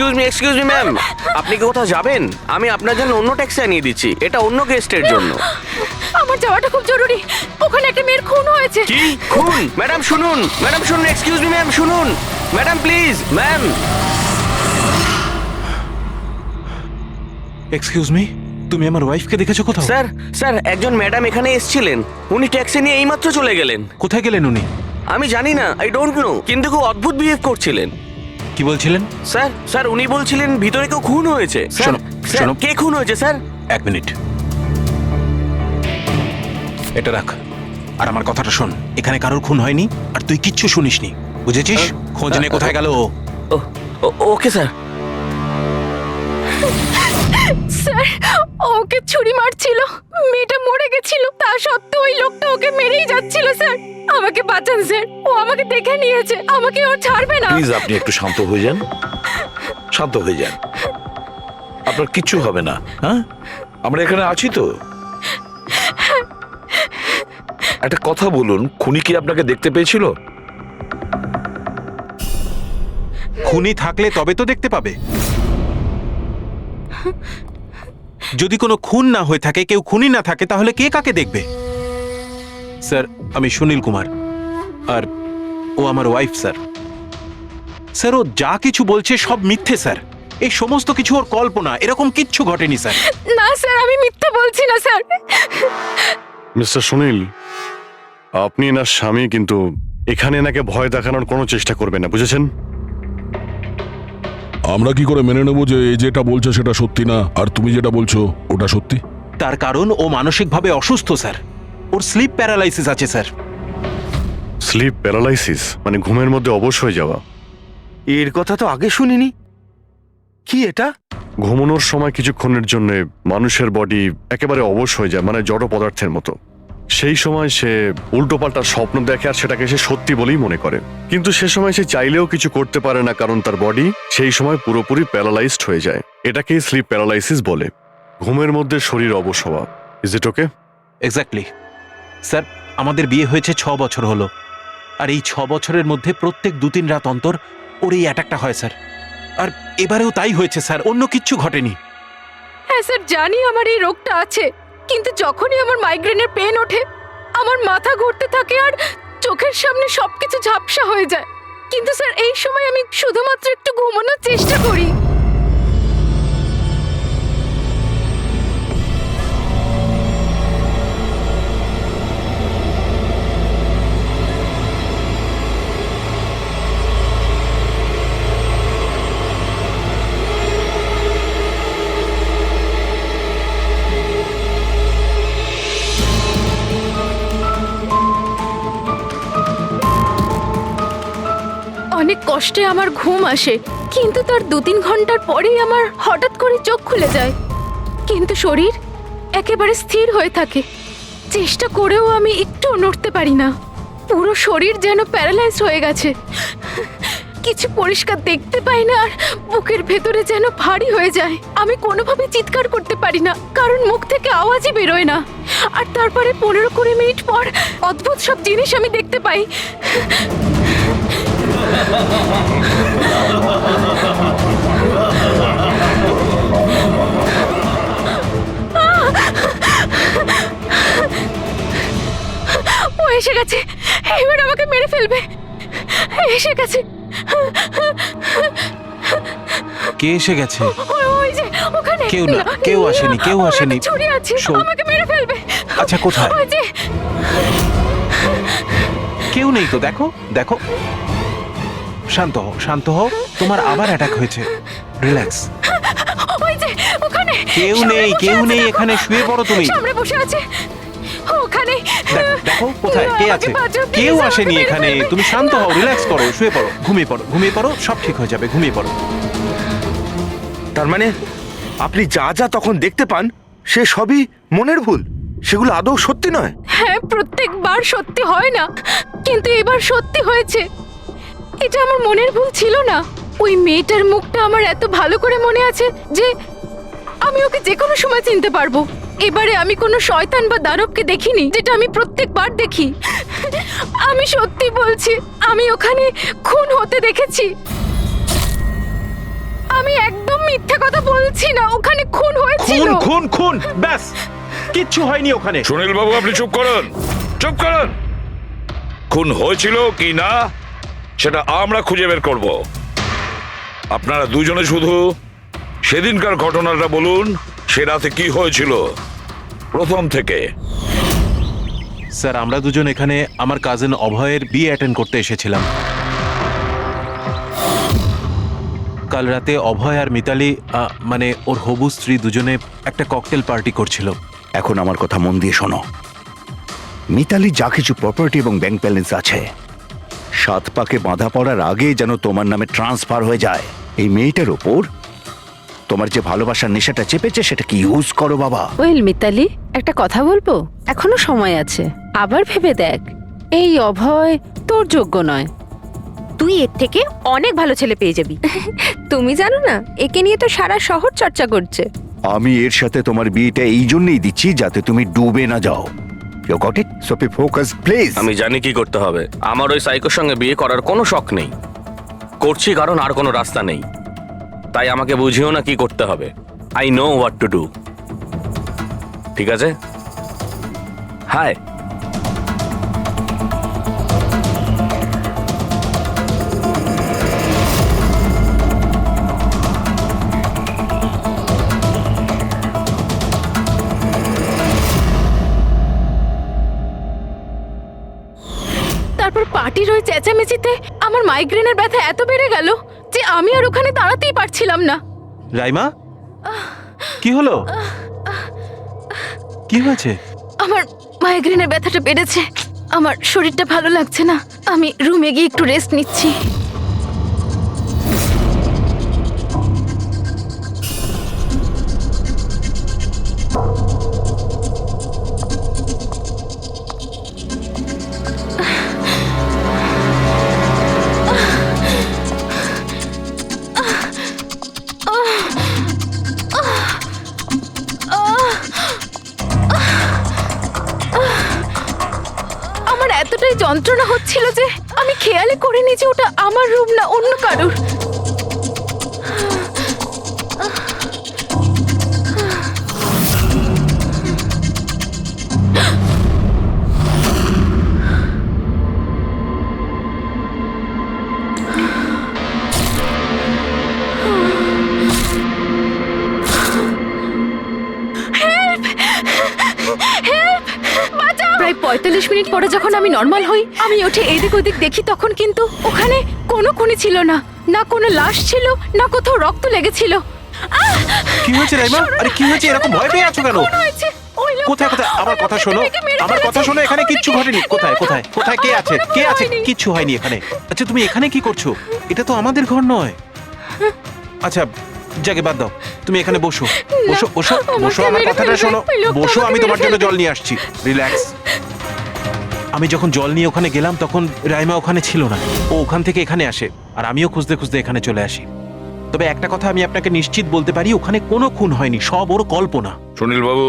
Excuse me ma'am, আপনি কি কোথাও যাবেন? আমি আপনার জন্য অন্য ট্যাক্সি আনিয়ে দিচ্ছি, এটা অন্য গেস্টের জন্য। আমার যাওয়াটা খুব জরুরি, ওখানে একটা মেয়ের খুন হয়েছে। কি খুন? ম্যাডাম শুনুন, ম্যাডাম শুনুন, এক্সকিউজ মি ম্যাম, শুনুন madam please, ma'am. Excuse me, তুমি আমার ওয়াইফকে দেখেছো কোথাও? স্যার স্যার একজন ম্যাডাম এখানে এসেছিলেন, উনি ট্যাক্সি নিয়ে এইমাত্র চলে গেলেন। কোথায় গেলেন উনি? আমি জানি না, আই ডোন্ট নো, কিন্তু খুব অদ্ভুত বিহেভ করছিলেন। কি বলছিলেন? স্যার উনি বলছিলেন ভিতরে কেউ খুন হয়েছে। স্যার শোনো, স্যার, শোনো। কে খুন হয়েছে স্যার? এক মিনিট, এটা রাখ আর আমার কথাটা শোন। এখানে কারোর খুন হয়নি আর তুই কিচ্ছু শুনিসনি, বুঝেছিস? খোঁজ নে কোথায় গেল ও। Okay sir. স্যার ওকে ছুরি মারছিল, মেয়েটা মরে গেছিল, তা সত্ত্বেও ওই লোকটা ওকে মেরেই যাচ্ছিল। স্যার আমাকে বাঁচান স্যার, ও আমাকে দেখে নিয়েছে, আমাকে ও ছাড়বে না। প্লিজ আপনি একটু শান্ত হয়ে যান, শান্ত হয়ে যান, আপনার কিচ্ছু হবে না। হ্যাঁ, আমরা এখানে আছি তো। একটা কথা বলুন, খুনি কি আপনাকে দেখতে পেয়েছিল? খুনি থাকলে তবে তো দেখতে পাবে। যদি কোনো খুন না হয়ে থাকে, কেউ খুনি না থাকে, তাহলে কে কাকে দেখবে? স্যার আমি সুনীল কুমার আর ও আমার ওয়াইফ স্যার। স্যার ও যা কিছু বলছে সব মিথ্যে স্যার, এই সমস্ত কিছু ওর কল্পনা, এরকম কিচ্ছু ঘটেনি স্যার। না স্যার আমি মিথ্যে বলছি না স্যার। মিস্টার সুনীল, আপনি এনার স্বামী, কিন্তু এখানে এনাকে ভয় দেখানোর কোনো চেষ্টা করবেন না, বুঝেছেন? আমরা কি করে মেনে নেব যে এই যেটা বলছে সেটা সত্যি না আর তুমি যেটা বলছো ওটা সত্যি? তার কারণ ও মানসিকভাবে অসুস্থ স্যার, ওর স্লিপ প্যারালাইসিস আছে স্যার। স্লিপ প্যারালাইসিস মানে ঘুমের মধ্যে অবশ হয়ে যাওয়া? এর কথা তো আগে শুনিনি। কি এটা? ঘুমানোর সময় কিছুক্ষণের জন্য মানুষের বডি একেবারে অবশ হয়ে যায়, মানে জড় পদার্থের মতো। সেই সময় সে উল্টোপাল্টা স্বপ্ন দেখে আর সেটাকে সে সত্যি বলেই মনে করে, কিন্তু সে সময় সে চাইলেও কিছু করতে পারে না, কারণ তার বডি সেই সময় পুরোপুরি প্যারালাইজড হয়ে যায়। এটাকেই স্লিপ প্যারালাইসিস বলে, ঘুমের মধ্যে শরীর অবশ হওয়া। Is it okay? Exactly sir, আমাদের বিয়ে হয়েছে 6 বছর হলো, আর এই 6 বছরের মধ্যে প্রত্যেক 2-3 রাত অন্তর ওর এই অ্যাটাকটা হয় স্যার। আর এবারেও তাই হয়েছে স্যার, অন্য কিচ্ছু ঘটেনি। হ্যাঁ স্যার জানি আমার এই রোগটা আছে, কিন্তু যখনই আমার মাইগ্রেনের পেন ওঠে আমার মাথা ঘুরতে থাকে আর চোখের সামনে সবকিছু ঝাপসা হয়ে যায়। কিন্তু স্যার এই সময় আমি শুধুমাত্র একটু ঘুমানোর চেষ্টা করি। অনেক কষ্টে আমার ঘুম আসে, কিন্তু তার 2-3 ঘন্টার পরেই আমার হঠাৎ করে চোখ খুলে যায়, কিন্তু শরীর একেবারে স্থির হয়ে থাকে। চেষ্টা করেও আমি একটু নড়তে পারি না, পুরো শরীর যেন প্যারালাইজ হয়ে গেছে। কিছু পরিষ্কার দেখতে পাই না আর বুকের ভেতরে যেন ভারী হয়ে যায়। আমি কোনোভাবে চিৎকার করতে পারি না, কারণ মুখ থেকে আওয়াজই বেরোয় না। আর তারপরে 15-20 মিনিট পর অদ্ভুত সব জিনিস আমি দেখতে পাই। ও এসে গেছে, এবার আমাকে মেরে ফেলবে। এসে গেছে। কে এসে গেছে? ওই যে ওখানে। কেউ না, কেউ আসেনি, কেউ ওর আসেনি। একটা ছুরি আছে, শোন। আমাকে মেরে ফেলবে। আচ্ছা কোথায়? ওই যে। কেউ নেই তো, দেখো দেখো। শান্ত হও, শান্ত হও, তোমার আবার অ্যাটাক হয়েছে, রিল্যাক্স। ওই যে ওখানে। কেউ সামনে নেই, বসে কেউ আছে, নেই, দেখো। এখানে শুয়ে পড়ো তুমি। সামনে বসে আছে ওখানে। দেখো দেখো কোথায় কে আমাকে আছে? বাঁচাও, please, কেউ আমাকে আসেনি মেরে এখানে, ফেলবে। তুমি শান্ত হও, রিল্যাক্স করো, শুয়ে পড়ো, ঘুমিয়ে পড়ো, ঘুমিয়ে পড়ো, সব ঠিক হয়ে যাবে, ঘুমিয়ে পড়ো। তার মানে আপনি যা যা তখন দেখতে পান সে সবই মনের ভুল, সেগুলো আদৌ সত্যি নয়? হ্যাঁ প্রত্যেকবার সত্যি হয় না, কিন্তু এবার সত্যি হয়েছে। এটা আমার মনের ভুল ছিল না। ওই মেয়েটার মুখটা আমার এত ভালো করে মনে আছে যে আমি ওকে যে কোনো সময় চিনতে পারবো। এবারে আমি কোনো শয়তান বা দানবকে দেখিনি, যেটা আমি প্রত্যেকবার দেখি। আমি সত্যি বলছি, আমি ওখানে খুন হতে দেখেছি। আমি একদম মিথ্যে কথা বলছি না, ওখানে খুন হয়েছিল। খুন খুন খুন, ব্যাস কিচ্ছু হয়নি ওখানে। সুনীল বাবু আপনি চুপ করুন, চুপ করুন। খুন হয়েছিল কি না সেটা আমরা খুঁজে বের করব। আপনারা দুজনে শুধু সেদিনকার ঘটনাটা বলুন, সে রাতে কি হয়েছিল প্রথম থেকে। স্যার আমরা দুজন এখানে আমার কাজিন অভয়ের বিয়ে অ্যাটেন্ড করতে এসেছিলাম। কাল রাতে অভয় আর মিতালি মানে ওর হবু স্ত্রী দুজনে একটা ককটেল পার্টি করছিল। এখন আমার কথা মন দিয়ে শোনো। মিতালি যা কিছু প্রপার্টি এবং ব্যাংক ব্যালেন্স আছে, 7 পাকে বাঁধা পড়ার আগে যেন তোমার নামে ট্রান্সফার হয়ে যায়। এই মেয়েটার ওপর তোমার যে ভালোবাসার নেশাটা চেপেছে সেটাকে ইউজ করো বাবা। ওয়েল মিতালি, একটা কথা বলবো? এখনো সময় আছে, আবার ভেবে দেখ। এই অভয় তোর যোগ্য নয়। তুই এর থেকে অনেক ভালো ছেলে পেয়ে যাবি। তুমি জানো না, একে নিয়ে তো সারা শহর চর্চা করছে। আমি এর সাথে তোমার বিয়েটা এই জন্যই দিচ্ছি যাতে তুমি ডুবে না যাও। You got it? So be focused please. আমি জানি কি করতে হবে। আমার ওই সাইকোর সঙ্গে বিয়ে করার কোনো শখ নেই, করছি কারণ আর কোনো রাস্তা নেই। তাই আমাকে বুঝিও না কি করতে হবে। I know what to do. ঠিক আছে? হাই। তারপর পার্টির ওই চেঁচামেচিতে আমার মাইগ্রেনের ব্যথা এত বেড়ে গেল যে আমি আর ওখানে দাঁড়াতেই পারছিলাম না। রাইমা, কি হলো? কি হয়েছে? আমার মাইগ্রেনের ব্যথাটা বেড়েছে, আমার শরীরটা ভালো লাগছে না। আমি রুমে গিয়ে একটু রেস্ট নিচ্ছি। আমার এতটাই যন্ত্রণা হচ্ছিল যে আমি খেয়ালই করিনি যে ওটা আমার রুম না অন্য কারোর। প্রায় 45 মিনিট পরে যখন আমি নর্মাল হই, আমি উঠে এদিক ওদিক দেখি, তখন কিন্তু ওখানে কোনো খুনি ছিল না, না কোনো লাশ ছিল, না কোথাও রক্ত লেগেছিল। কি হয়েছে রাইমা? আরে কি হয়েছে? এরকম ভয় পেয়ে আছো কেন? খুন হয়েছে। ওই লোকটা কোথায় কোথায়? আমার কথা শোনো, আমাকে মেরে আমার কথা ফেলেছে। শোনো। এখানে কিচ্ছু ঘটেনি। কোথায় কোথায় কোথায় কে আছে? কে আছে? হয়নি। কিচ্ছু হয়নি এখানে। আচ্ছা তুমি এখানে কি করছো? এটা তো আমাদের ঘর নয়। আচ্ছা যাকে বাদ দাও, তুমি এখানে বসো বসো বসো আমাকে বসো। আমার মেরে কথাটা ফেলবে। শোনো, ওই লোকটা বসো। আমাকে আমি মেরে তোমার জন্য ফেলবে। জল নিয়ে আসছি। রিল্যাক্স। আমি যখন জল নিয়ে ওখানে গেলাম তখন রাইমা ওখানে ছিল না। ও ওখান থেকে এখানে আসে আর আমিও খুঁজতে খুঁজতে এখানে চলে আসি। তবে একটা কথা আমি আপনাকে নিশ্চিত বলতে পারি, ওখানে কোনো খুন হয়নি, সব ওর কল্পনা। সুনীল বাবু,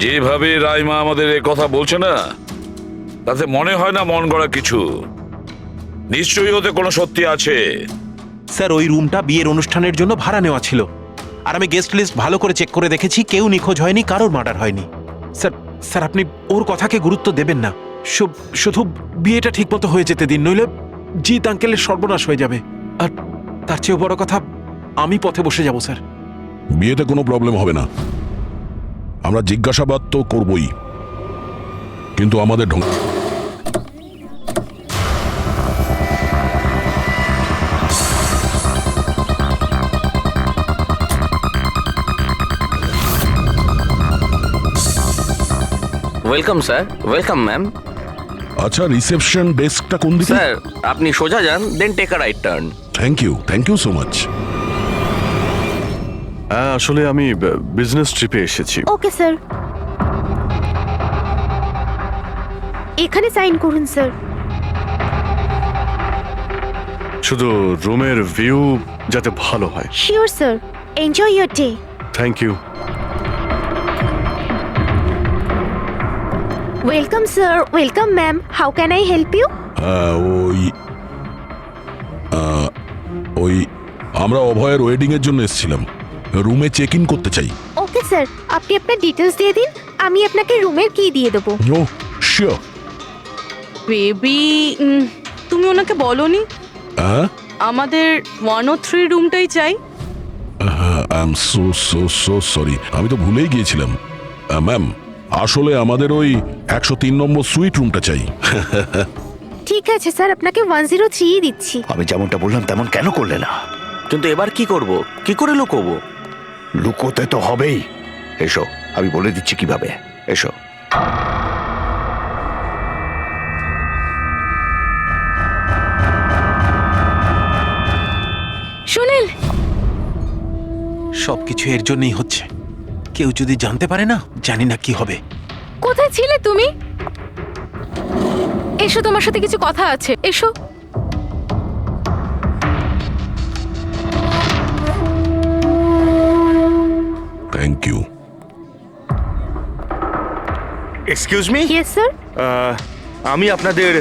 যেভাবে রাইমা আমাদের এ কথা বলছে না, তাতে মনে হয় না মন গড়া কিছু। নিশ্চয়ই ওতে কোনো সত্যি আছে। স্যার ওই রুমটা বিয়ের অনুষ্ঠানের জন্য ভাড়া নেওয়া ছিল, আর আমি গেস্ট লিস্ট ভালো করে চেক করে দেখেছি, কেউ নিখোঁজ হয়নি, কারোর মার্ডার হয়নি। স্যার স্যার আপনি ওর কথাকে গুরুত্ব দেবেন না। শুধু বিয়েটা ঠিকমতো হয়ে যেতে দিন, নইলে জিৎ আঙ্কেলের সর্বনাশ হয়ে যাবে। আর তার চেয়েও বড় কথা, আমি পথে বসে যাব স্যার। বিয়েতে কোনো প্রবলেম হবে না, আমরা জিজ্ঞাসাবাদ তো করবই, কিন্তু আমাদের ঢং। Welcome sir. Welcome ma'am. আচ্ছা রিসেপশন ডেস্কটা কোন দিকে? স্যার আপনি সোজা যান, then take a right turn. Thank you so much. হ্যাঁ, আসলে আমি বিজনেস ট্রিপে এসেছি। ওকে স্যার, এখানে সাইন করুন স্যার। শুধু রুমের ভিউ যাতে ভালো হয়। Sure sir, enjoy your day. Thank you. Welcome sir, welcome ma'am, how can I help you? ওই আমরা অভয়ের ওয়েডিং এর জন্য এসেছিলাম, রুমে চেক ইন করতে চাই। ওকে স্যার, আপনি আপনার ডিটেলস দিয়ে দিন, আমি আপনাকে রুমের কি দিয়ে দেবো। ও শিওর। বেবি, তুমি ওনাকে বলনি হ্যাঁ, আমাদের 103 রুমটাই চাই? I am so so so sorry, আমি তো ভুলেই গিয়েছিলাম। ম্যাম, আসলে আমাদের ওই 103 নম্বর সুইট রুমটা চাই। ঠিক আছে স্যার, আপনাকে 103 দিচ্ছি। আমি যেমনটা বললাম তেমন কেন করলে না? কিন্তু এবার কি করব, কি করে লুকোবো? লুকোতে তো হবেই। এসো, আমি বলে দিচ্ছি কিভাবে। এসো। সুনীল, সবকিছু এর জন্যই হচ্ছে। কেউ যদি জানতে পারে না, জানি না কি হবে। কোথায় ছিলে তুমি? এসো, তোমার সাথে কিছু কথা আছে, এসো। Thank you. Excuse me, yes sir. আমি আপনাদের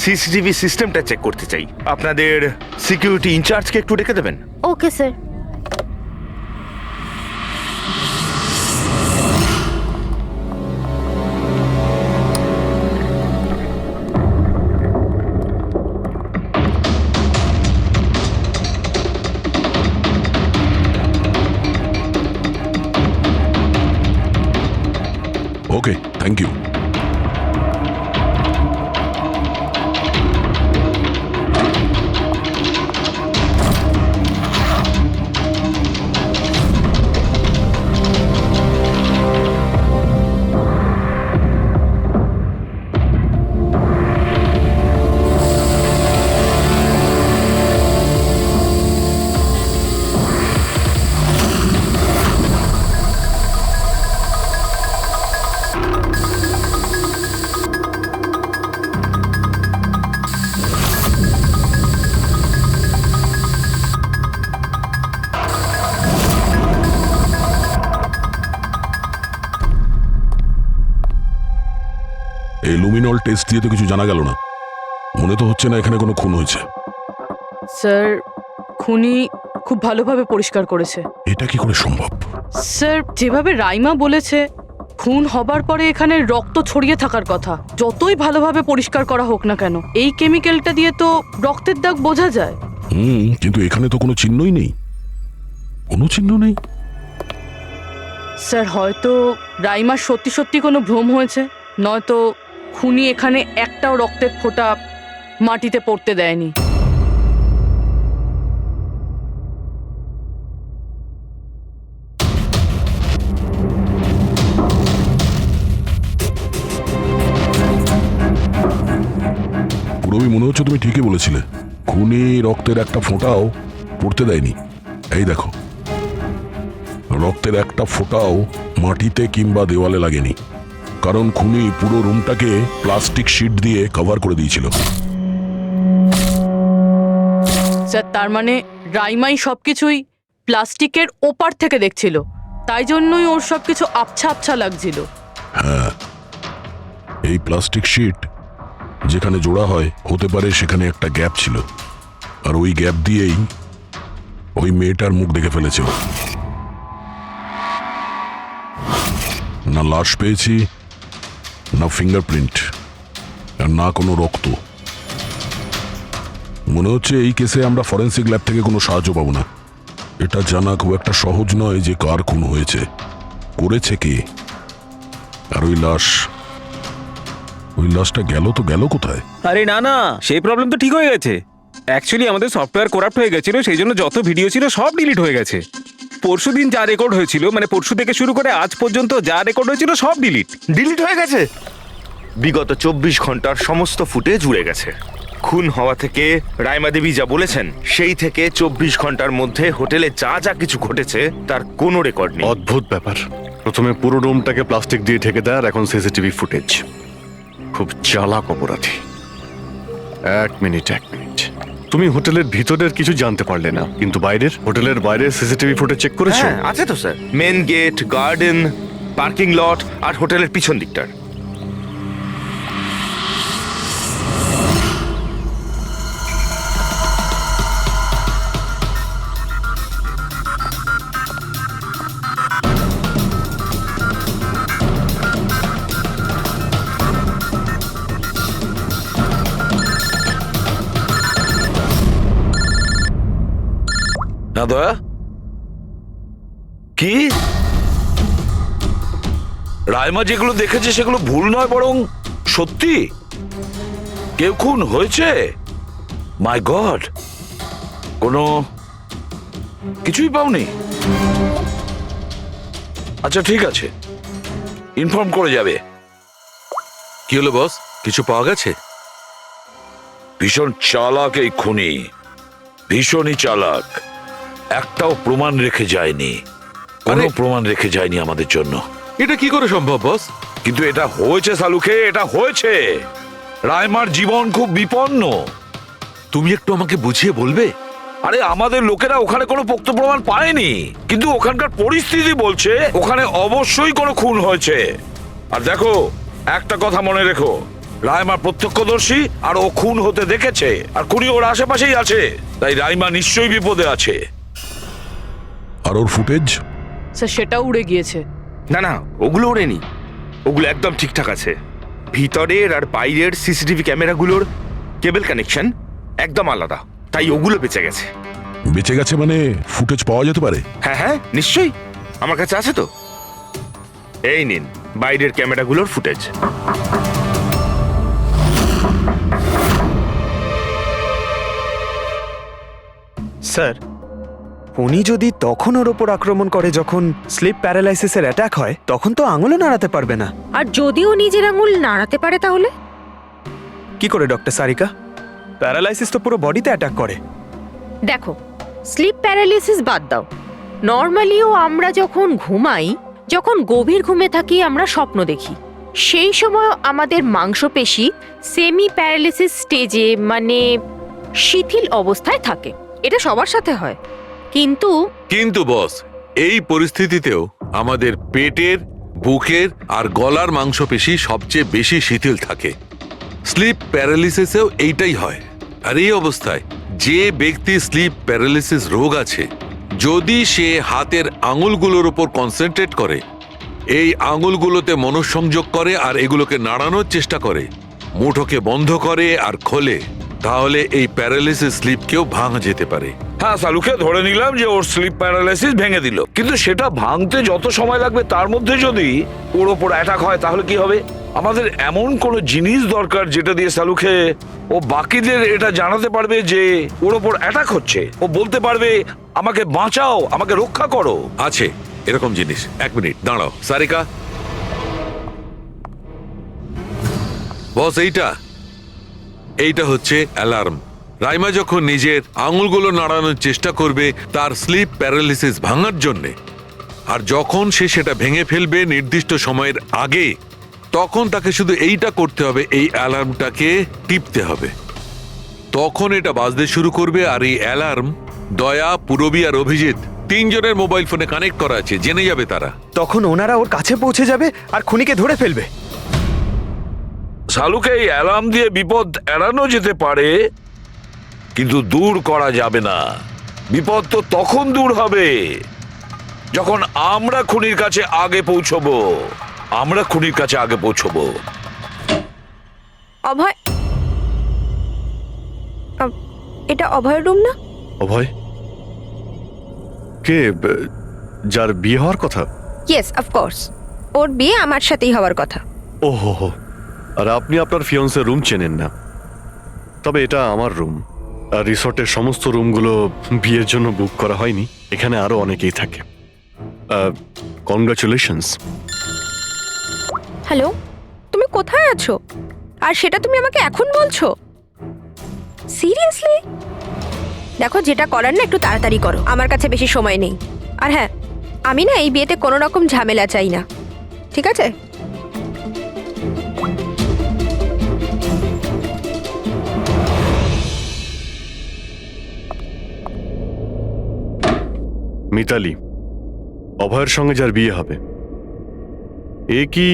সিসিটিভি সিস্টেমটা চেক করতে চাই। আপনাদের সিকিউরিটি ইনচার্জকে একটু ডেকে দেবেন। Okay sir. Okay, thank you. এই লুমিনল টেস্ট দিয়ে তো কিছু জানা গেল না। মনে তো হচ্ছে না এখানে কোনো খুন হয়েছে। স্যার, খুনি খুব ভালোভাবে পরিষ্কার করেছে। এটা কি করে সম্ভব? স্যার, যেভাবে রাইমা বলেছে, খুন হবার পরে এখানে রক্ত ছড়িয়ে থাকার কথা। যতই ভালোভাবে পরিষ্কার করা হোক না কেন, এই কেমিক্যালটা দিয়ে তো রক্তের দাগ বোঝা যায়। কিন্তু এখানে তো কোনো চিহ্নই নেই, কোনো চিহ্ন নেই। স্যার, হয়তো রাইমার সত্যি সত্যি কোনো ভ্রম হয়েছে, নয়তো খুনি এখানে একটাও রক্তের ফোঁটা মাটিতে পড়তে দেয়নি। পুরবি, মনে হচ্ছে তুমি ঠিকই বলেছিলে। খুনি রক্তের একটা ফোঁটাও পড়তে দেয়নি। এই দেখো, রক্তের একটা ফোঁটাও মাটিতে কিংবা দেওয়ালে লাগেনি, কারণ খুনি পুরো রুমটাকে প্লাস্টিক শিট দিয়ে কভার করে দিয়েছিল। স্যার, তার মানে রাইমাই সবকিছুই প্লাস্টিকের ওপার থেকে দেখছিল, তাই জন্যই ওর সবকিছু আবছা আবছা লাগছিল। হ্যাঁ, এই প্লাস্টিক শিট যেখানে জোড়া হয়, হতে পারে সেখানে একটা গ্যাপ ছিল, আর ওই গ্যাপ দিয়েই ওই মেয়েটার মুখ দেখে ফেলেছে। না লাশ পেয়েছি, না ফিঙ্গারপ্রিন্ট, আর না কোনো রক্ত। মনে হচ্ছে এই কেসে আমরা ফরেন্সিক ল্যাব থেকে কোনো সাহায্য পাবো না। এটা জানা খুব একটা সহজ নয় যে কার খুন হয়েছে, করেছে কে, আর ওই লাশটা গেল তো গেল কোথায়? আরে না না, সেই প্রবলেম তো ঠিক হয়ে গেছে। অ্যাকচুয়ালি আমাদের সফটওয়্যার করাপ্ট হয়ে গেছিল, সেই জন্য যত ভিডিও ছিল সব ডিলিট হয়ে গেছে। পরশুদিন যা রেকর্ড হয়েছিল, মানে পরশু থেকে শুরু করে আজ পর্যন্ত যা রেকর্ড হয়েছিল সব ডিলিট হয়ে গেছে। বিগত 24 ঘন্টার সমস্ত ফুটেজ উড়ে গেছে। খুন হওয়া থেকে রাইমা দেবী যা বলেছেন, সেই থেকে 24 ঘন্টার মধ্যে হোটেলে যা যা কিছু ঘটেছে তার কোনো রেকর্ড নেই। অদ্ভুত ব্যাপার। প্রথমে পুরো রুমটাকে প্লাস্টিক দিয়ে ঢেকে দেয়, আর এখন সিসিটিভি ফুটেজ। খুব চালাক অপরাধী। এক মিনিট। তুমি হোটেলের ভিতরের কিছু জানতে পারলে না, কিন্তু হোটেলের বাইরের সিসিটিভি ফুটেজ চেক করেছো? হ্যাঁ, আছে তো sir. Main gate, garden, parking lot আর হোটেলের পিছন দিকটার। না দয়া, কি রাইমা যেগুলো দেখেছে সেগুলো ভুল নয়, বরং সত্যি? কেউ খুন হয়েছে? মাই গড, কোনো কিছুই পাওনি? আচ্ছা ঠিক আছে, ইনফর্ম করে যাবে। কি হলো বস, কিছু পাওয়া গেছে? ভীষণ চালাক এই খুনি, ভীষণই চালাক। একটাও প্রমাণ রেখে যায়নি, কোনো প্রমাণ রেখে যায়নি আমাদের জন্য। এটা কি করে সম্ভব বস? কিন্তু এটা হয়েছে সালুকে, এটা হয়েছে। রাইমার জীবন খুব বিপন্ন। তুমি একটু আমাকে বুঝিয়ে বলবে? আরে আমাদের লোকেরা ওখানে কোনো পোক্ত প্রমাণ পায়নি, কিন্তু ওখানকার পরিস্থিতি বলছে ওখানে অবশ্যই কোনো খুন হয়েছে। আর দেখো, একটা কথা মনে রেখো, রাইমা প্রত্যক্ষদর্শী, আর ও খুন হতে দেখেছে, আর খুনি ওর আশেপাশেই আছে। তাই রাইমা নিশ্চয়ই বিপদে আছে। আর ওর ফুটেজ? স্যার সেটাও উড়ে গিয়েছে। না না, ওগুলো ওড়েনি, ওগুলো একদম ঠিকঠাক আছে। ভিতরের আর বাইরের সিসিটিভি ক্যামেরাগুলোর কেবল কানেকশন একদম আলাদা, তাই ওগুলো বেঁচে গেছে। বেঁচে গেছে মানে ফুটেজ পাওয়া যেতে পারে? হ্যাঁ হ্যাঁ নিশ্চয়ই, আমার কাছে আছে তো। এই নিন বাইরের ক্যামেরাগুলোর ফুটেজ। স্যার, উনি যদি তখন ওর ওপর আক্রমণ করে যখন স্লিপ প্যারালাইসিসের অ্যাটাক হয়, তখন তো আঙুলও নাড়াতে পারবে না। আর যদিও নিজের আঙুল নাড়াতে পারে তাহলে? কি করে ডক্টর সারিকা? প্যারালাইসিস তো পুরো বডিতে অ্যাটাক করে। দেখো, স্লিপ প্যারালিসিস বাদ দাও, নর্মালিও আমরা যখন ঘুমাই, যখন গভীর ঘুমে থাকি, আমরা স্বপ্ন দেখি। সেই সময় আমাদের মাংসপেশি সেমি প্যারালিসিস স্টেজে, মানে শিথিল অবস্থায় থাকে। এটা সবার সাথে হয়। কিন্তু বস, এই পরিস্থিতিতেও আমাদের পেটের, বুকের আর গলার মাংসপেশি সবচেয়ে বেশি শিথিল থাকে। স্লিপ প্যারালিসিসেও এইটাই হয়। আর এই অবস্থায় যে ব্যক্তি স্লিপ প্যারালিসিস রোগ আছে, যদি সে হাতের আঙুলগুলোর উপর কনসেন্ট্রেট করে, এই আঙুলগুলোতে মনঃসংযোগ করে আর এগুলোকে নাড়ানোর চেষ্টা করে, মুঠোকে বন্ধ করে আর খোলে, তাহলে এই প্যারালিসিস স্লিপকেও ভাঙা যেতে পারে। হ্যাঁ সালুকে ধরে নিলাম যে ওর স্লিপ প্যারালাইসিস ভেঙে দিল, কিন্তু সেটা ভাঙতে যত সময় লাগবে তার মধ্যে যদি ওর ওপর অ্যাটাক হয় তাহলে কি হবে? আমাদের এমন কোনো জিনিস দরকার যেটা দিয়ে সালুকে ও বাকিদের এটা জানাতে পারবে যে ওর ওপর অ্যাটাক হচ্ছে। ও বলতে পারবে, আমাকে বাঁচাও, আমাকে রক্ষা করো। আছে এরকম জিনিস। এক মিনিট দাঁড়াও সারিকা। বস, এইটা হচ্ছে অ্যালার্ম। রাইমা যখন নিজের আঙুলগুলো নাড়ানোর চেষ্টা করবে তার স্লিপ প্যারালিসিস ভাঙার জন্যে, আর যখন সে সেটা ভেঙে ফেলবে নির্দিষ্ট সময়ের আগে, তখন তাকে শুধু এইটা করতে হবে, এই অ্যালার্মটাকে টিপতে হবে। তখন এটা বাজতে শুরু করবে। আর এই অ্যালার্ম দয়া, পুরবী আর অভিজিৎ তিনজনের মোবাইল ফোনে কানেক্ট করা আছে, জেনে যাবে তারা। তখন ওনারা ওর কাছে পৌঁছে যাবে আর খুনিকে ধরে ফেলবে। সালুকে এই অ্যালার্ম দিয়ে বিপদ এড়ানো যেতে পারে, কিন্তু দূর করা যাবে না। বিপদ তো তখন দূর হবে যখন আমরা খুনির কাছে আগে পৌঁছবো। অভয়, এটা অভয়ের রুম না? অভয় কে? যার বিয়ে হওয়ার কথা? ইয়েস, অফকোর্স, ওর বিয়ে আমার সাথেই হওয়ার কথা। ওহো, আর আপনি আপনার ফিয়ন্সের রুম চেনেন না? তবে এটা আমার রুম, আর রিসর্টের সমস্ত রুমগুলো বিয়ের জন্য বুক করা হয়নি। এখানে আরো অনেকেই থাকে। কনগ্রাচুলেশনস। হ্যালো, তুমি কোথায় আছো? আর সেটা তুমি আমাকে এখন বলছো? সিরিয়াসলি? দেখো, যেটা করার না একটু তাড়াতাড়ি করো, আমার কাছে বেশি সময় নেই। আর হ্যাঁ, আমি না এই বিয়েতে কোনো রকম ঝামেলা চাই না, ঠিক আছে? মিতালি, অভয়ের সঙ্গে যার বিয়ে হবে, এ কি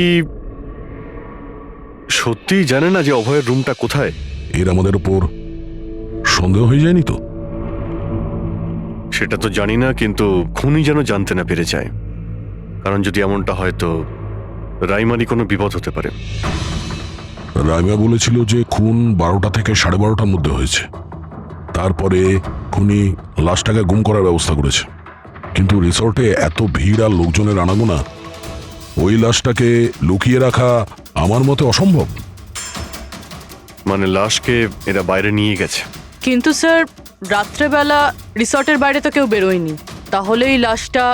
সত্যিই জানে না যে অভয়ের রুমটা কোথায়? এর আমাদের উপর সন্দেহ হয়ে যায়নি তো? সেটা তো জানি না, কিন্তু খুনি যেন জানতে না পেরে যায়। কারণ যদি এমনটা হয় তো রাইমারই কোনো বিপদ হতে পারে। রাইমা বলেছিল যে খুন 12টা থেকে 12:30টার মধ্যে হয়েছে। তারপরে খুনি লাশটাকে গুম করার ব্যবস্থা করেছে, কিন্তু রিসর্টে এত ভিড় আর লোকজনের আনাগোনা, ওই লাশটাকে লুকিয়ে রাখা আমার মতে অসম্ভব। মানে লাশকে এরা বাইরে নিয়ে গেছে। কিন্তু স্যার রাত্রেবেলা রিসর্টের বাইরে তো কেউ বেরোয়নি, তাহলে এই লাশটা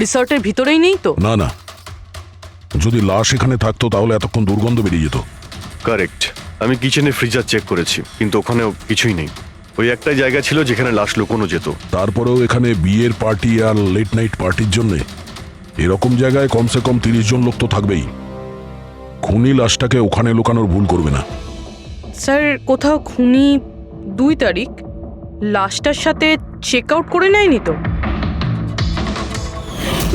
রিসর্টের ভিতরেই নেই তো? না না, যদি লাশ এখানে থাকতো তাহলে এতক্ষণ দুর্গন্ধ বেরিয়ে যেত। কারেক্ট। আমি কিচেনে ফ্রিজার চেক করেছি, কিন্তু ওখানেও কিছুই নেই। ওই একটাই জায়গা ছিল যেখানে লাশ লুকোনো যেত। তারপরেও এখানে বিয়ের পার্টি আর লেট নাইট পার্টির জন্য এরকম জায়গায় কমসে কম 30 জন লোক তো থাকবেই। খুনি লাশটাকে ওখানে লুকানোর ভুল করবে না। স্যার কোথাও খুনি 2 তারিখ লাশটার সাথে চেক আউট করে নেয়নি তো?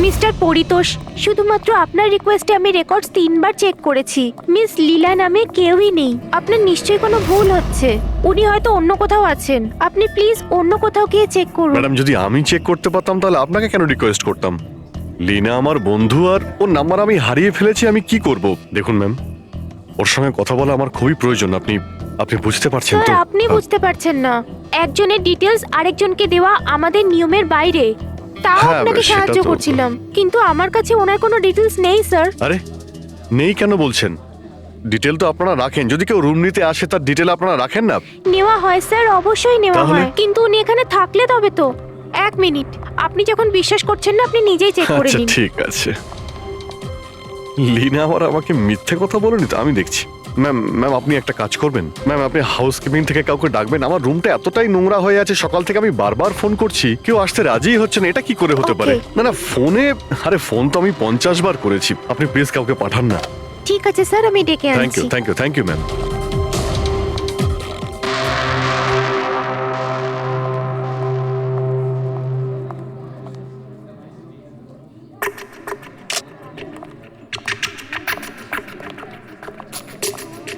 মিস্টার পরিতোষ, শুধুমাত্র আপনার রিকোয়েস্টে আমি রেকর্ডস 3 বার চেক করেছি। মিস লীলা নামে কেউই নেই। আপনার নিশ্চয়ই কোনো ভুল হচ্ছে। উনি হয়তো অন্য কোথাও আছেন। আপনি প্লিজ অন্য কোথাও গিয়ে চেক করুন। ম্যাডাম, যদি আমি চেক করতে পারতাম তাহলে আপনাকে কেন রিকোয়েস্ট করতাম? লিনা আমার বন্ধু, আর ওর নাম্বার আমি হারিয়ে ফেলেছি। আমি কি করব? দেখুন ম্যাম, ওর সঙ্গে কথা বলা আমার খুবই প্রয়োজন। আপনি বুঝতে পারছেন তো? স্যার, আপনি বুঝতে পারছেন না। একজনের ডিটেলস আরেকজনকে দেওয়া আমাদের নিয়মের বাইরে। তাও হ্যাঁ, আপনাকে সেটা সাহায্য তো- করছিলাম, কিন্তু আমার কাছে ওনার কোনো ডিটেলস নেই স্যার। আরে নেই কেন বলছেন? ডিটেল তো আপনারা রাখেন। যদি কেউ রুম নিতে আসে তার ডিটেল আপনারা রাখেন না? নেওয়া হয় স্যার, অবশ্যই নেওয়া তাহলে? হয়, কিন্তু উনি এখানে থাকলে তবে তো। 1 মিনিট, আপনি যখন বিশ্বাস করছেন না আপনি নিজেই চেক করে আচ্ছা নিন। ঠিক আছে। লিনা আবার আমাকে মিথ্যে কথা বলেনি তো? আমি দেখছি। ম্যাম আপনি একটা কাজ করবেন। ম্যাম আপনি হাউসকিপিং থেকে কাউকে ডাকবেন। আমার রুমটা এতটাই নোংরা হয়ে আছে, সকাল থেকে আমি বারবার ফোন করছি, কেউ আসতে রাজিই হচ্ছে না। এটা কি করে হতে পারে? Okay. না ফোনে, আরে ফোন তো আমি 50 বার করেছি। আপনি প্লিজ কাউকে পাঠান না। ঠিক আছে স্যার, আমি ডেকে থ্যাংক ইউ আনছি। Thank you ma'am.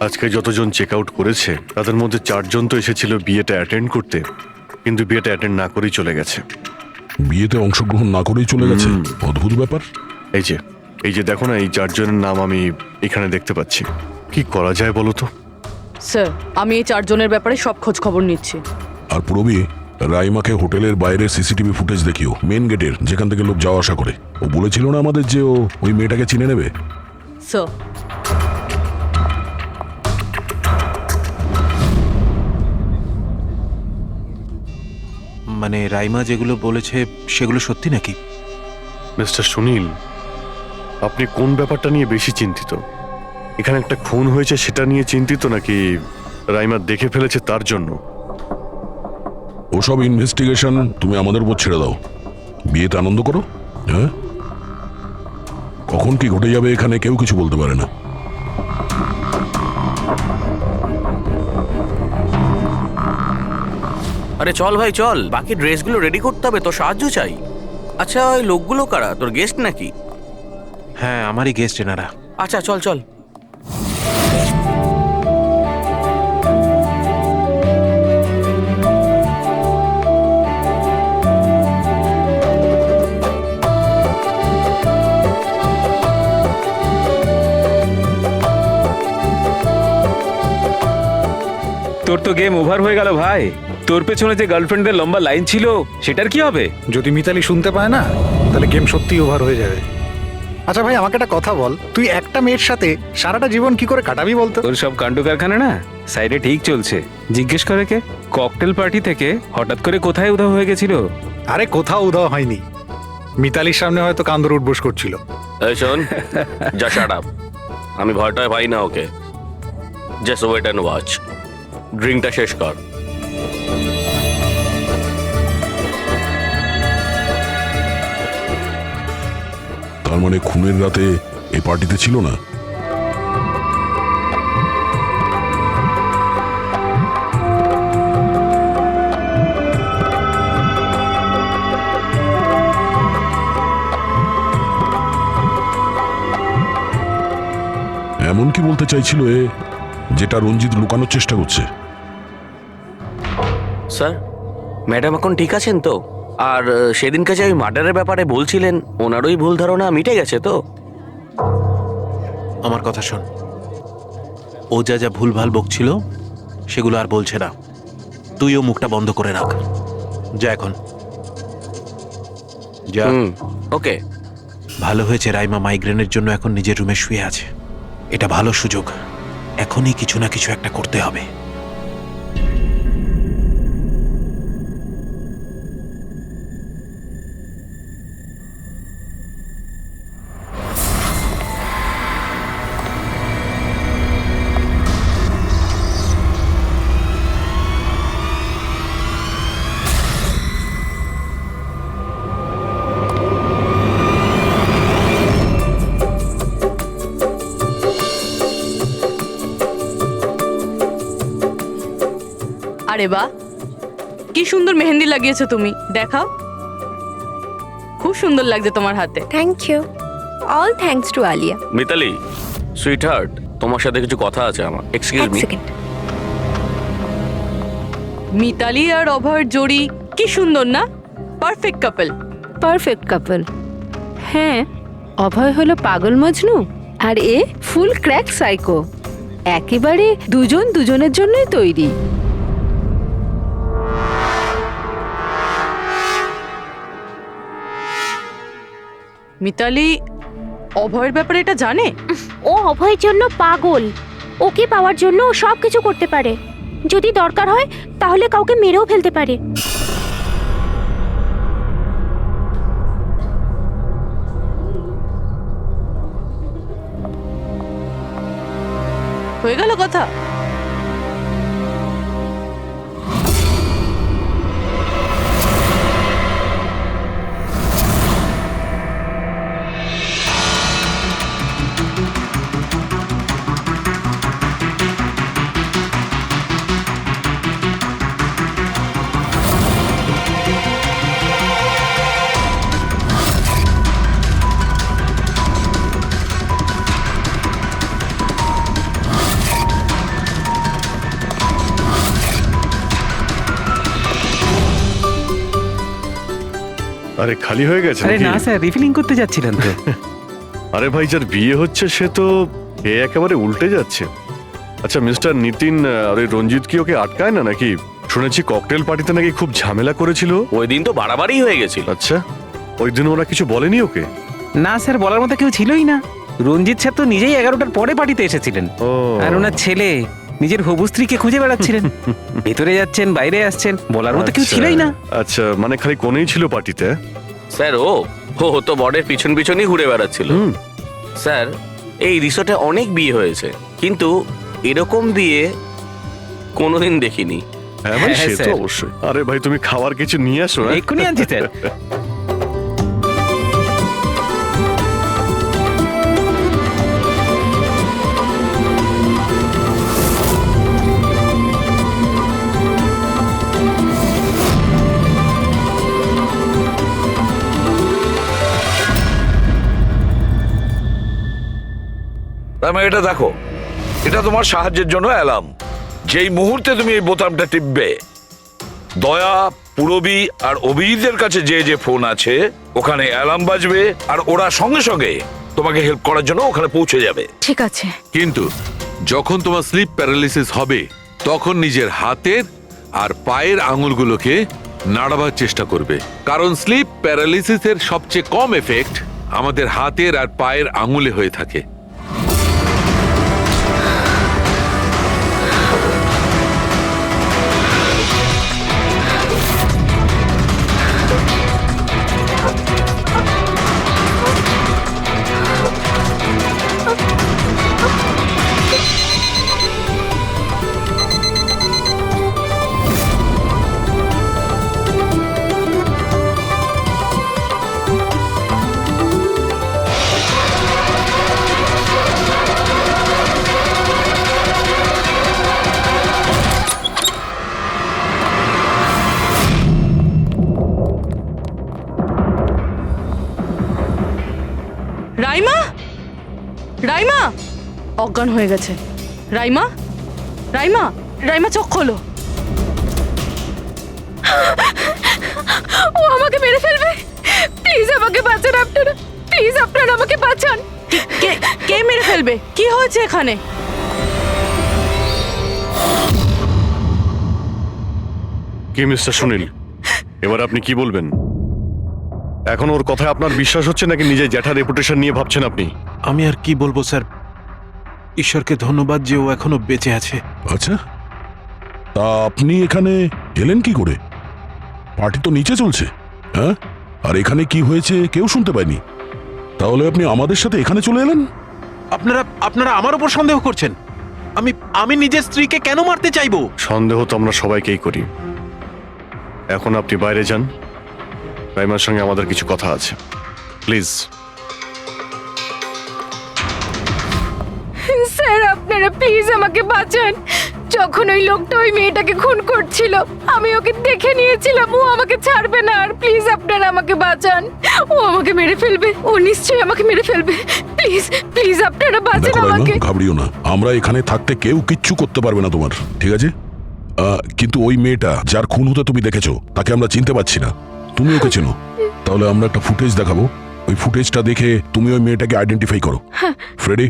আজকে যতজন চেক আউট করেছে তাদের মধ্যে 4 জন তো এসেছিল বিয়েটা অ্যাটেন্ড করতে, কিন্তু বিয়েটা অ্যাটেন্ড না করেই চলে গেছে। বিয়েতে অংশগ্রহণ না করেই চলে গেছে, অদ্ভুত ব্যাপার। এই যে দেখো না, এই 4 জনের নাম আমি এখানে দেখতে পাচ্ছি। কি করা যায় বলো তো? স্যার আমি এই 4 জনের ব্যাপারে সব খোঁজ খবর নিচ্ছি। আর পুরবি, রাইমাকে হোটেলের বাইরে সিসিটিভি ফুটেজ দেখিও, মেন গেটের, যেখান থেকে লোক যাওয়া আসা করে। ও বলেছিল না আমাদের যে ও ওই মেয়েটাকে চিনে নেবে। স্যার মানে রাইমা যেগুলো বলেছে সেগুলো সত্যি নাকি? মিস্টার সুনীল, আপনি কোন ব্যাপারটা নিয়ে বেশি চিন্তিত? এখানে একটা খুন হয়েছে সেটা নিয়ে চিন্তিত, নাকি রাইমা দেখে ফেলেছে তার জন্য? ওসব ইনভেস্টিগেশন তুমি আমাদের উপর ছেড়ে দাও। বিয়েতে আনন্দ করো। হ্যাঁ, কখন কি ঘটে যাবে এখানে কেউ কিছু বলতে পারে না। আরে চল ভাই চল, বাকি ড্রেসগুলো রেডি করতে হবে, তো সাহায্য চাই। আচ্ছা ওই লোকগুলো কারা, তোর গেস্ট নাকি? হ্যাঁ, আমারই গেস্ট এনারা। আচ্ছা চল চল। তোর তো গেম ওভার হয়ে গেল ভাই। তোর পেছনে যে গার্লফ্রেন্ডদের লম্বা লাইন ছিল সেটার কি হবে? যদি মিতালি শুনতে পায় না তাহলে গেম সত্যিই ওভার হয়ে যাবে। আচ্ছা ভাই, আমাকে একটা কথা বল, তুই একটা মেয়ের সাথে সারাটা জীবন কি করে কাটাবি বলতো? তোর সব কাণ্ড কারখানা না সাইডে ঠিক চলছে। জিজ্ঞেস করে কে? ককটেল পার্টি থেকে হঠাৎ করে কোথায় উধাও হয়ে গেছিল? আরে কোথাও উধাও হয়নি, মিতালির সামনে হয়তো কান্দর উঠবোস করছিল। এই শোন, যা শাট আপ। আমি ভয়টায় পাই না ওকে। Just wait and watch. ড্রিঙ্কটা শেষ কর। তার মানে খুনের রাতে এই পার্টিতে ছিল না? এমন কি বলতে চাইছিল এ, যেটা রঞ্জিত লুকানোর চেষ্টা করছে? স্যার, ম্যাডাম এখন ঠিক আছেন তো? আর সেদিনকে যে ওই মার্ডারের ব্যাপারে বলছিলেন, ওনারই ভুল ধারণা মিটে গেছে তো? আমার কথা শোন, ও যা যা ভুলভাল বকছিল সেগুলো আর বলছে না। তুইও মুখটা বন্ধ করে রাখ। যা এখন যা। ওকে। ভালো হয়েছে রাইমা মাইগ্রেনের জন্য এখন নিজের রুমে শুয়ে আছে। এটা ভালো সুযোগ, এখনই কিছু না কিছু একটা করতে হবে। আরে বাহ, কি সুন্দর মেহেন্দি লাগিয়েছো তুমি, দেখাও। খুব সুন্দর লাগছে তোমার হাতে। Thank you. All thanks to Alia. Mitali sweetheart, তোমার সাথে কিছু কথা আছে আমার। Excuse me. মিতালি আর অভয়ের জোড়ি কি সুন্দর না? Perfect couple. Perfect couple. হ্যাঁ, অভয় হলো পাগল মজনু আর এ ফুল ক্র্যাক সাইকো। একেবারে দুজন দুজনের জন্যই তৈরি। মিতালি অভয়ের ব্যাপারে এটা জানে? ও অভয়ের জন্য পাগল। ওকে পাওয়ার জন্য ও সব কিছু করতে পারে। যদি দরকার হয় তাহলে কাউকে মেরেও ফেলতে পারে। হয়ে গেল কথা। আরে খালি হয়ে গেছে আরে নাকি? না স্যার, রিফিলিং করতে যাচ্ছিলেন তো। আরে ভাই, যার বিয়ে হচ্ছে সে তো এ একেবারে উল্টে যাচ্ছে। আচ্ছা মিস্টার নিতিন আর ওই রঞ্জিত কি ওকে আটকায় না নাকি? শুনেছি ককটেল পার্টিতে নাকি খুব ঝামেলা করেছিল। ওই দিন তো বাড়াবাড়ি হয়ে গেছিল। আচ্ছা, ওই দিন ওরা কিছু বলেনি ওকে? না স্যার, বলার মতো কেউ ছিলই না। রঞ্জিত স্যার তো নিজেই 11টার পরে পার্টিতে এসেছিলেন। ও, আর ওনার ছেলে নিজের হবু স্ত্রীকে খুঁজে বেড়াচ্ছিলেন। ভেতরে যাচ্ছেন, বাইরে আসছেন, বলার মতো কেউ আচ্ছা, ছিলই না। আচ্ছা, মানে খালি কোনেই ছিল পার্টিতে? স্যার ও তো বরের পিছন পিছনই ঘুরে বেড়াচ্ছিল। স্যার, এই রিসোর্টে অনেক বিয়ে হয়েছে, কিন্তু এরকম বিয়ে কোনোদিন দেখিনি। হ্যাঁ ভাই, হ্যাঁ, সে তো স্যার। অবশ্যই। আরে ভাই, তুমি খাবার কিছু নিয়ে আসো। হ্যাঁ? এক্ষুনি আনছি স্যার। এটা দেখো, এটা তোমার সাহায্যের জন্য অ্যালার্ম। যেই মুহূর্তে তুমি এই বোতামটা টিপবে, দয়া, পুরবী আর অভিজিতের কাছে যে যে ফোন আছে ওখানে অ্যালার্ম বাজবে, আর ওরা সঙ্গে সঙ্গে তোমাকে হেল্প করার জন্য ওখানে পৌঁছে যাবে। ঠিক আছে। কিন্তু যখন তোমার স্লিপ প্যারালিসিস হবে তখন নিজের হাতের আর পায়ের আঙুলগুলোকে নাড়াবার চেষ্টা করবে, কারণ স্লিপ প্যারালিসিসের সবচেয়ে কম এফেক্ট আমাদের হাতের আর পায়ের আঙুলে হয়ে থাকে। রাইমা, রাইমা অজ্ঞান হয়ে গেছে। রাইমা, রাইমা, রাইমা চোখ খোলো। ও আমাকে মেরে ফেলবে। প্লিজ আমাকে বাঁচান আপনারা, প্লিজ আপনারা আমাকে বাঁচান। কে মেরে ফেলবে? কি হয়েছে এখানে? কি মিস্টার সুনীল, এবার আপনি কি বলবেন? এখন ওর কথায় আপনার বিশ্বাস হচ্ছে নাকি নিজের জ্যাঠার রেপুটেশন নিয়ে ভাবছেন আপনি? আমি আর কি বলবো স্যার, ঈশ্বরকে ধন্যবাদ যে ও এখনো বেঁচে আছে। আচ্ছা, তা আপনি এখানে এলেন কি করে? পার্টি তো নিচে চলছে, হ্যাঁ? আর এখানে কি হয়েছে কেউ শুনতে পায়নি, তাহলে আপনি আমাদের সাথে এখানে চলে এলেন? আপনারা আমার উপর সন্দেহ করছেন? আমি নিজের স্ত্রীকে কেন মারতে চাইবো? সন্দেহ তো আমরা সবাইকেই করি। এখন আপনি বাইরে যান, রাইমার সঙ্গে আমাদের কিছু কথা আছে, প্লিজ। স্যার আপনারা প্লিজ আমাকে বাঁচান। যখন ওই লোকটা ওই মেয়েটাকে খুন করছিল আমি ওকে দেখে নিয়েছিলাম, ও আমাকে ছাড়বে না। আর প্লিজ আপনারা আমাকে বাঁচান, ও আমাকে মেরে ফেলবে, ও নিশ্চয়ই আমাকে মেরে ফেলবে। প্লিজ প্লিজ আপনারা বাঁচান দেখো রাইমা, আমাকে। ঘাবড়িও না, আমরা এখানে থাকতে কেউ কিচ্ছু করতে পারবে না তোমার, ঠিক আছে? কিন্তু ওই মেয়েটা যার খুন হতে তুমি দেখেছো তাকে আমরা চিনতে পারছি না, তুমি ওকে চেনো। তাহলে আমরা একটা ফুটেজ দেখাবো, ওই ফুটেজটা দেখে তুমি ওই মেয়েটাকে আইডেন্টিফাই করো। ফ্রেডি,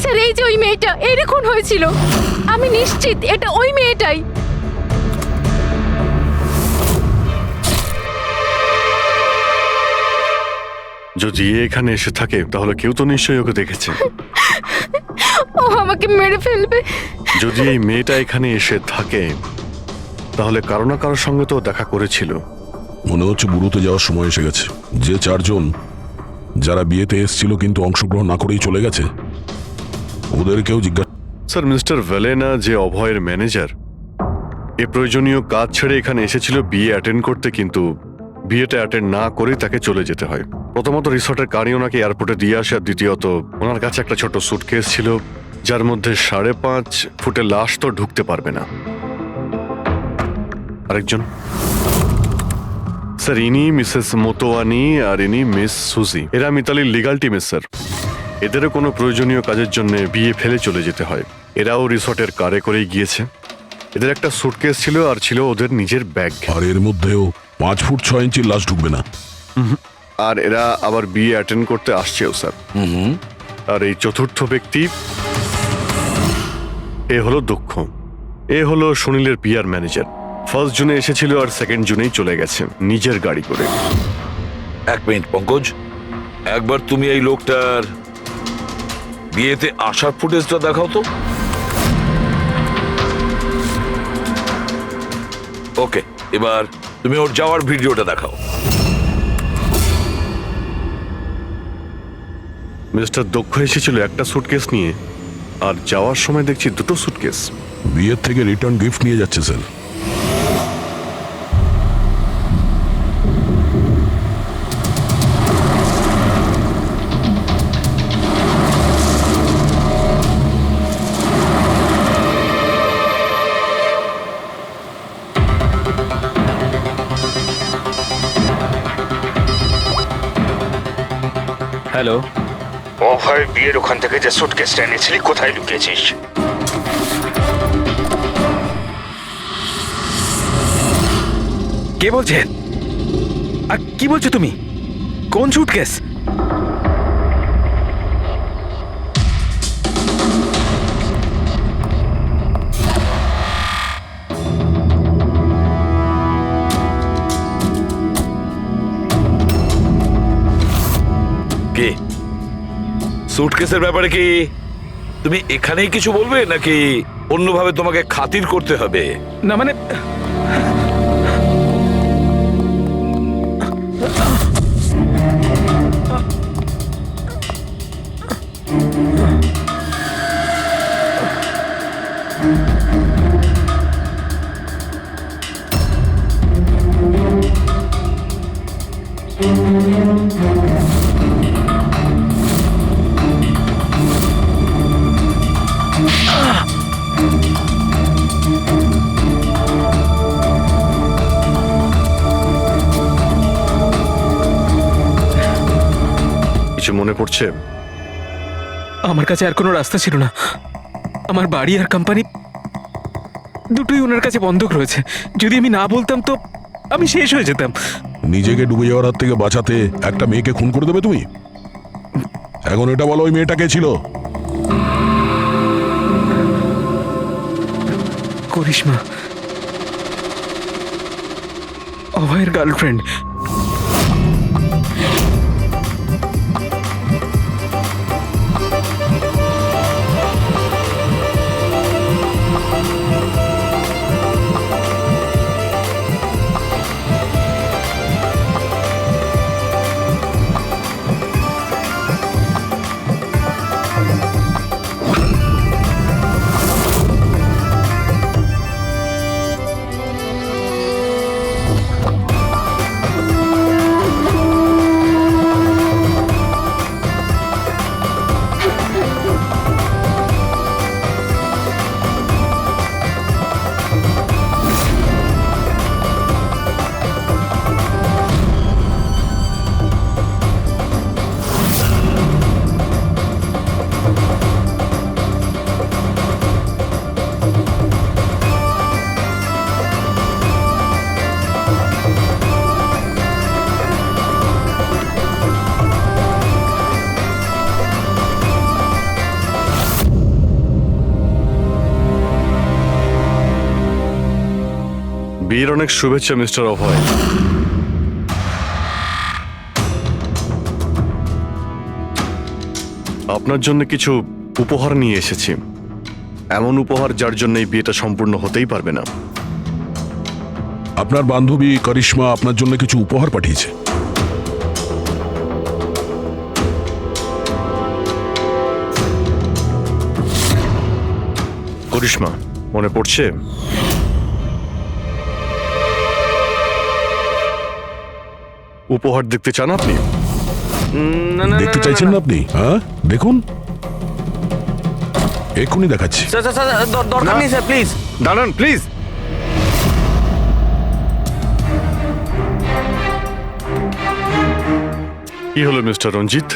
স্যার এই যে ওই মেয়েটা, এর খুন হয়েছিল, আমি নিশ্চিত এটা ওই মেয়েটাই। যদি এ এখানে এসে থাকে তাহলে কেউ তো নিশ্চয়ই ওকে দেখেছে। ও আমাকে মেরে ফেলবে। যদি এই মেয়েটা এখানে এসে থাকে তাহলে কারো না কারোর সঙ্গে তো দেখা করেছিল। মনে হচ্ছে বুড়োতে যাওয়ার সময় এসে গেছে। যে চারজন যারা বিয়েতে এসেছিল কিন্তু অংশগ্রহণ না করেই চলে গেছে, ওদেরকেও জিজ্ঞাসা। স্যার, মিস্টার ভেলেনা যে অভয়ের ম্যানেজার, এ প্রয়োজনীয় কাজ ছেড়ে এখানে এসেছিল বিয়ে অ্যাটেন্ড করতে, কিন্তু বিয়েটা অ্যাটেন্ড না করে তাকে চলে যেতে হয়। প্রথমত রিসর্টের গাড়ি ওনাকে এয়ারপোর্টে দিয়ে আসে, আর দ্বিতীয়ত ওনার কাছে একটা ছোট সুটকেস ছিল যার মধ্যে 5.5 ফুটের লাশ তো ঢুকতে পারবে না। আরেকজন স্যার, ইনি মিসেস মোতোয়ানি আর ইনি মিস সুজি। এরা মিতালির লিগাল টিমের স্যার। এদেরও কোনো প্রয়োজনীয় কাজের জন্য বিয়ে ফেলে চলে যেতে হয়। এরাও রিসর্টের কারে করেই গিয়েছে। এদের একটা সুটকেস ছিল আর ছিল ওদের নিজের ব্যাগ। আর এর মধ্যেও 5 ফুট 6 ইঞ্চির লাশ ঢুকবে না। আর এরা আবার বিয়ে অ্যাটেন্ড করতে আসছেও স্যার। আর এই চতুর্থ ব্যক্তি, এ হলো দক্ষ। এ হলো সুনীলের পিআর ম্যানেজার। 1 জুনে এসেছিল আর 2 জুনেই চলে গেছে নিজের গাড়ি করে। 1 মিনিট পঙ্কজ, একবার তুমি এই লোকটার বিয়েতে আসার ফুটেজটা দেখাও তো। ওকে, এবার তুমি ওর যাওয়ার ভিডিওটা দেখাও। মিস্টার দক্ষ এসেছিল একটা সুটকেস নিয়ে, আর যাওয়ার সময় দেখছি 2টো সুটকেস। বিয়ের থেকে রিটার্ন গিফট নিয়ে যাচ্ছে স্যার। হ্যালো, অভয় বিয়ের ওখান থেকে যে সুটকেসটা এনেছিলি কোথায় লুকিয়েছিস? কে বলছেন? আর কি বলছো তুমি? কোন সুটকেস? কে? সুটকেসের ব্যাপারে কি তুমি এখানেই কিছু বলবে নাকি অন্যভাবে তোমাকে খাতির করতে হবে? না মানে, কিছু মনে পড়ছে? আমার কাছে আর কোনো রাস্তা ছিল না। আমার বাড়ি আর কোম্পানি দুটোই ওনার কাছে বন্ধক রয়েছে। যদি আমি না বলতাম তো আমি শেষ হয়ে যেতাম। নিজেকে ডুবে যাওয়ার হাত থেকে বাঁচাতে একটা মেয়েকে খুন করে দেবে তুমি? এখন এটা বলো, ওই মেয়েটা কে ছিল? করিশ্মা, অভয়ের গার্লফ্রেন্ড। বিয়ের অনেক শুভেচ্ছা মিস্টার অভয়। আপনার জন্য কিছু উপহার নিয়ে এসেছি, এমন উপহার যার জন্য এই বিয়েটা সম্পূর্ণ হতেই পারবে না। আপনার বান্ধবী করিশ্মা আপনার জন্য কিছু উপহার পাঠিয়েছে। করিশ্মা, মনে পড়ছে? উপহার দেখতে চান আপনি? দেখতে চাইছেন না আপনি? হ্যাঁ, দেখুন, এক্ষুনি দেখাচ্ছি। দরকার নেই স্যার, প্লিজ দাঁড়ান প্লিজ। কি হলো মিস্টার রঞ্জিত?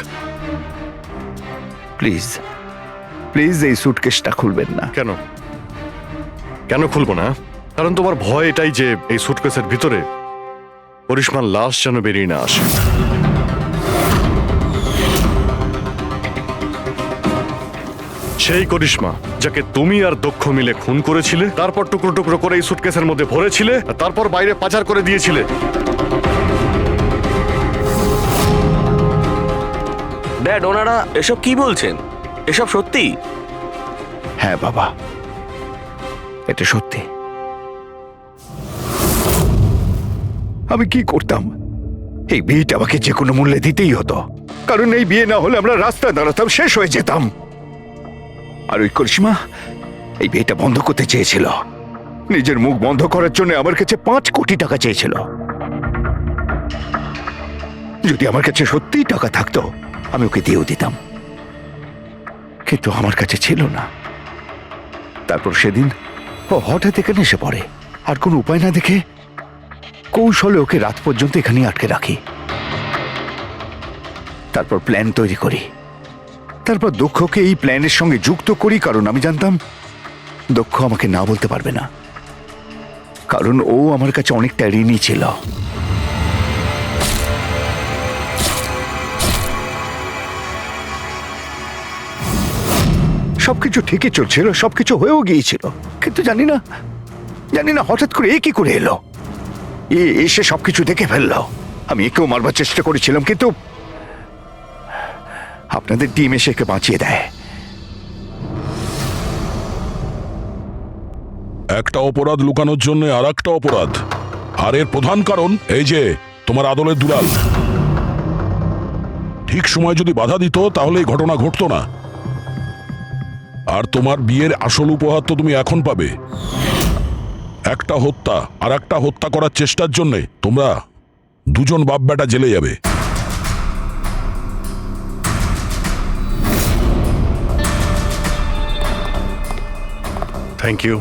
প্লিজ প্লিজ এই সুটকেসটা খুলবেন না। কেন কেন খুলবো না? কারণ তোমার ভয় এটাই যে এই সুটকেসের ভিতরে করিশ্মার লাশ যেন বেরিয়ে না আসে। সেই করিশ্মা যাকে তুমি আর দক্ষ মিলে খুন করেছিলে, তারপর টুকরো টুকরো করে এই সুটকেসের মধ্যে ভরেছিলে, আর তারপর বাইরে পাচার করে দিয়েছিলে। ড্যাড, ওনারা এসব কি বলছেন? এসব সত্যি? হ্যাঁ বাবা, এটা সত্যি। আমি কি করতাম? এই বিয়েটা আমাকে যে কোনো মূল্যে দিতেই হতো, কারণ এই বিয়ে না হলে আমরা রাস্তায় দাঁড়াতাম, শেষ হয়ে যেতাম। আর ওই করিশ্মা এই বিয়েটা বন্ধ করতে চেয়েছিল, নিজের মুখ বন্ধ করার জন্য আমার কাছে 5 কোটি টাকা চেয়েছিল। যদি আমার কাছে সত্যিই টাকা থাকতো আমি ওকে দিয়েও দিতাম, কিন্তু আমার কাছে ছিল না। তারপর সেদিন ও হঠাৎ এখানে এসে পড়ে, আর কোনো উপায় না দেখে কৌশলে ওকে রাত পর্যন্ত এখানেই আটকে রাখি। তারপর প্ল্যান তৈরি করি, তারপর দক্ষকে এই প্ল্যানের সঙ্গে যুক্ত করি, কারণ আমি জানতাম দক্ষ আমাকে না বলতে পারবে না, কারণ ও আমার কাছে অনেকটা ঋণী ছিল। সবকিছু ঠিকই চলছিল, সবকিছু হয়েও গিয়েছিল, কিন্তু জানি না হঠাৎ করে এ কি করে এলো। এসে সবকিছু দেখে ফেললো। আমি একেও মারবার চেষ্টা করেছিলাম, কিন্তু আপনাদের টিম এসে একে বাঁচিয়ে দেয়। একটা অপরাধ লুকানোর জন্য আর একটা অপরাধ, আর এর প্রধান কারণ এই যে তোমার আদলের দুলাল। ঠিক সময় যদি বাধা দিত তাহলে এই ঘটনা ঘটতো না। আর তোমার বিয়ের আসল উপহার তো তুমি এখন পাবে। একটা হত্যা আর একটা হত্যা করার চেষ্টার জন্য তোমরা দুজন বাপ বেটা জেলে যাবে। Thank you.